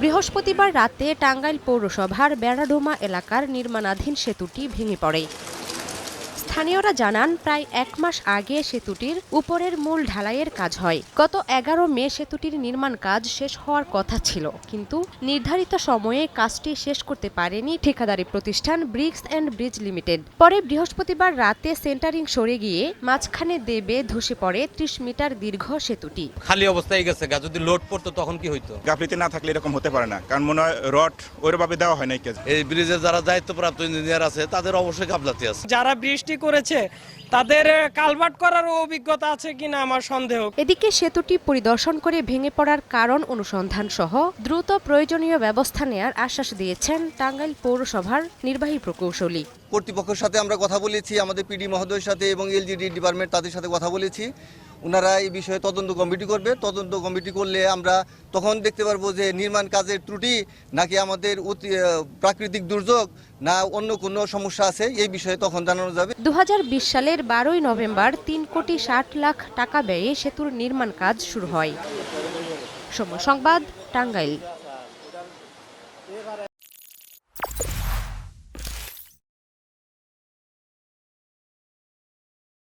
বৃহস্পতিবার রাতে টাঙ্গাইল পৌরসভার বেড়াডোমা এলাকার নির্মাণাধীন সেতুটি ভেঙে পড়ে। স্থানীয়রা জানান, প্রায় ১ মাস আগে সেতুটির উপরের মূল ঢালাইয়ের কাজ হয়। গত ১১ মে সেতুটির নির্মাণ কাজ শেষ হওয়ার কথা ছিল, কিন্তু নির্ধারিত সময়ে কাজটি শেষ করতে পারেনি ঠিকাদারি প্রতিষ্ঠান ব্রিক্স অ্যান্ড ব্রিজ লিমিটেড। পরে বৃহস্পতিবার রাতে সেন্টারিং সরে গিয়ে মাঝখানে দেবে ধসে পড়ে ৩০ মিটার দীর্ঘ সেতুটি। খালি অবস্থায় গেছে, যদি লোড পড়তো তখন কি হইতো? গাফলিতে না থাকলে এরকম হতে পারে না, কারণ মনে হয় রড ওইভাবে দেওয়া হয় নাই। এই ব্রিজের যারা দায়িত্বপ্রাপ্ত ইঞ্জিনিয়ার আছে তাদের অবশ্যই গাফলাতি আছে। যারা বৃষ্টি করেছে তাদের কালভার্ট করার অভিজ্ঞতা আছে কিনা আমার সন্দেহ। এদিকে সেতুটি পরিদর্শন করে ভেঙে পড়ার কারণ অনুসন্ধান সহ দ্রুত প্রয়োজনীয় ব্যবস্থা নেয়ার আশ্বাস দিয়েছেন টাঙ্গাইল পৌরসভার নির্বাহী প্রকৌশলী। কর্তৃপক্ষের সাথে আমরা কথা বলেছি, আমাদের পিডি মহোদয়ের সাথে এবং এলজিডি ডিপার্টমেন্ট তাদের সাথে কথা বলেছি। ওনারা এই বিষয়ে তদন্ত কমিটি করবে। তদন্ত কমিটি করলে আমরা তখন দেখতে পারবো যে নির্মাণ কাজের ত্রুটি নাকি আমাদের প্রাকৃতিক দুর্যোগ না অন্য কোনো সমস্যা আছে, এই বিষয়ে তখন জানানো যাবে। ২০২০ সালের ১২ই নভেম্বর ৩ কোটি ৬০ লাখ টাকা ব্যয়ে সেতুর নির্মাণ কাজ শুরু হয়। সময় সংবাদ, টাঙ্গাইল।